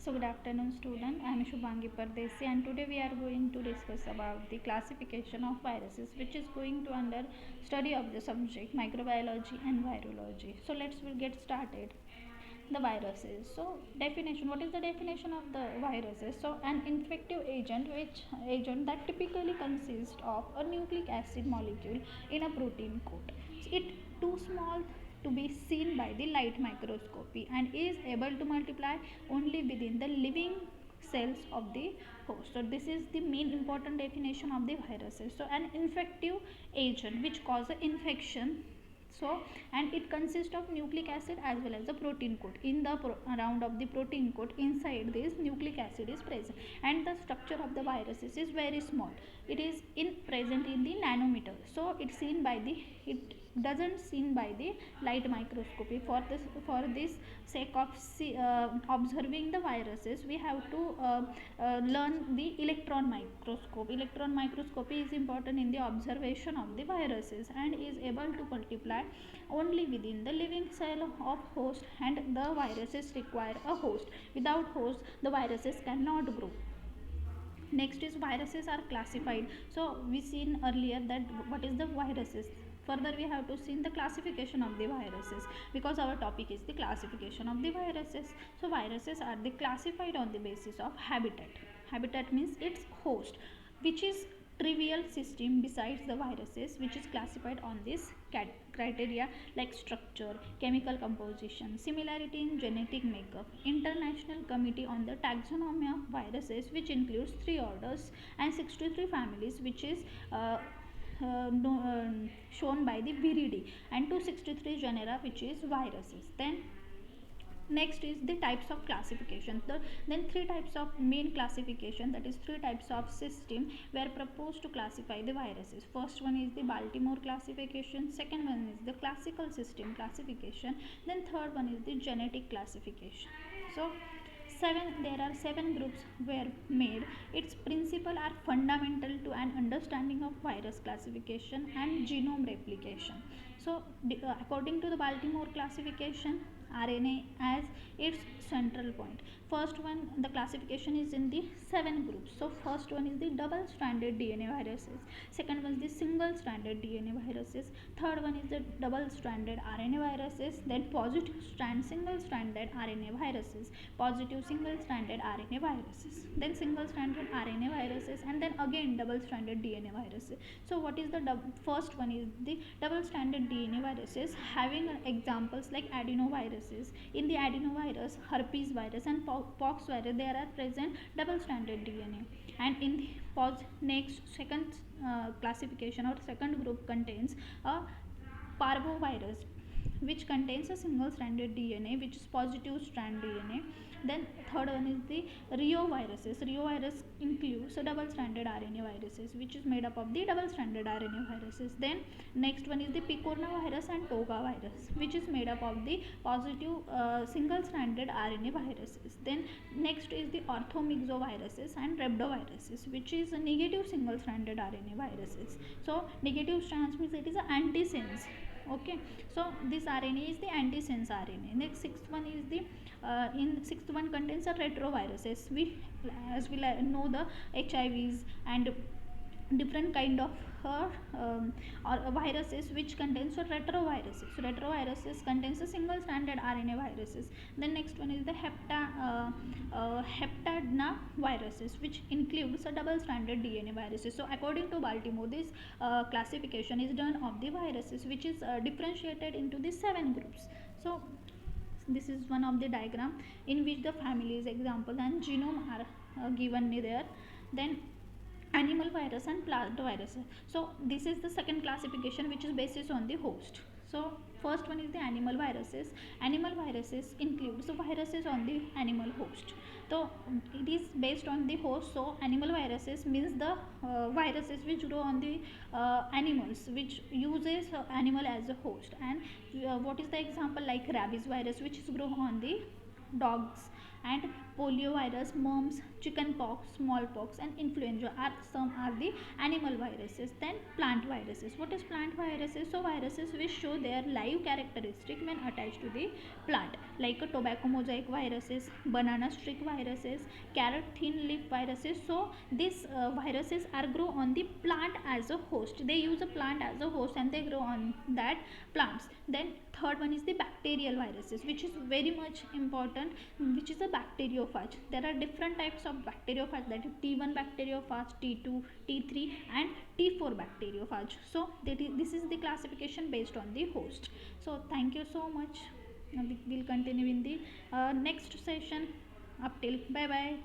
So good afternoon student, I am Shubhangi Pardesi and today we are going to discuss about the classification of viruses which is going to under study of the subject microbiology and virology. So let's will get started. The viruses. So definition, what is the definition of the viruses? So an infective agent that typically consists of a nucleic acid molecule in a protein coat. So it too small to be seen by the light microscopy and is able to multiply only within the living cells of the host. So this is the main important definition of the viruses. So an infective agent which causes infection, so and it consists of nucleic acid as well as the protein coat. In the around of the protein coat, inside this nucleic acid is present and the structure of the viruses is very small. It is in present in the nanometer, so it's seen by the, it doesn't seen by the light microscopy. For this sake of observing the viruses, we have to learn the electron microscope. Electron microscopy is important in the observation of the viruses and is able to multiply only within the living cell of host, and the viruses require a host. Without host, the viruses cannot grow. Next is viruses are classified. So we seen earlier that what is the viruses. Further we have to see the classification of the viruses, because our topic is the classification of the viruses. So viruses are the classified on the basis of habitat. Habitat means its host, which is trivial system besides the viruses, which is classified on this criteria like structure, chemical composition, similarity in genetic makeup. International Committee on the Taxonomy of Viruses, which includes 3 orders and 63 families, which is shown by the Viridae, and 263 genera, which is viruses. Then next is the types of classification. Then three types of main classification, that is three types of system were proposed to classify the viruses. First one is the Baltimore classification, second one is the classical system classification, then third one is the genetic classification. So there are seven groups were made. Its principles are fundamental to an understanding of virus classification and genome replication. So according to the Baltimore classification, RNA as its central point. First one, the classification is in the 7 groups. So first one is the double stranded DNA viruses, second one is the single stranded DNA viruses, third one is the double stranded RNA viruses, then positive strand single stranded RNA viruses, positive single stranded RNA viruses, then single stranded RNA viruses, and then again double stranded DNA viruses. So what is the first one is the double stranded DNA viruses, having examples like adenoviruses. In the adenovirus, herpes virus and pox virus, there are present double stranded DNA. And in the next second classification or second group contains a parvovirus, which contains a single stranded DNA, which is positive strand DNA. Then third one is the reoviruses. Reovirus includes a double stranded RNA viruses, which is made up of the double stranded RNA viruses. Then next one is the picorna virus and toga virus, which is made up of the positive single stranded RNA viruses. Then next is the orthomyxoviruses and rhabdoviruses, which is a negative single stranded RNA viruses. So negative strands means it is an antisense. Okay, so this RNA is the antisense RNA. Next sixth one is the in sixth one contains a retroviruses. We as we know the HIVs and different kind of or viruses which contains retroviruses. So retroviruses contains a single stranded RNA viruses. Then next one is the heptadena viruses, which includes a double stranded DNA viruses. So according to Baltimore, this classification is done of the viruses, which is differentiated into the 7 groups. So this is one of the diagram in which the families example and genome are given there. Then animal virus and plant virus. So this is the second classification, which is based on the host. So first one is the animal viruses. Animal viruses includes the viruses on the animal host. So it is based on the host. So animal viruses means the viruses which grow on the animals, which uses animal as a host. And what is the example like rabies virus, which is grow on the dogs, and poliovirus, mumps, chickenpox, smallpox, and influenza are some are the animal viruses. Then plant viruses. What is plant viruses? So viruses which show their live characteristic when attached to the plant, like a tobacco mosaic viruses, banana streak viruses, carrot thin leaf viruses. So these viruses are grow on the plant as a host. They use a plant as a host and they grow on that plants. Then third one is the bacterial viruses, which is very much important, which is a bacteriophage. There are different types of bacteriophage, that is T1 bacteriophage, T2, T3, and T4 bacteriophage. So this is the classification based on the host. So thank you so much. We will continue in the next session. Up till bye bye.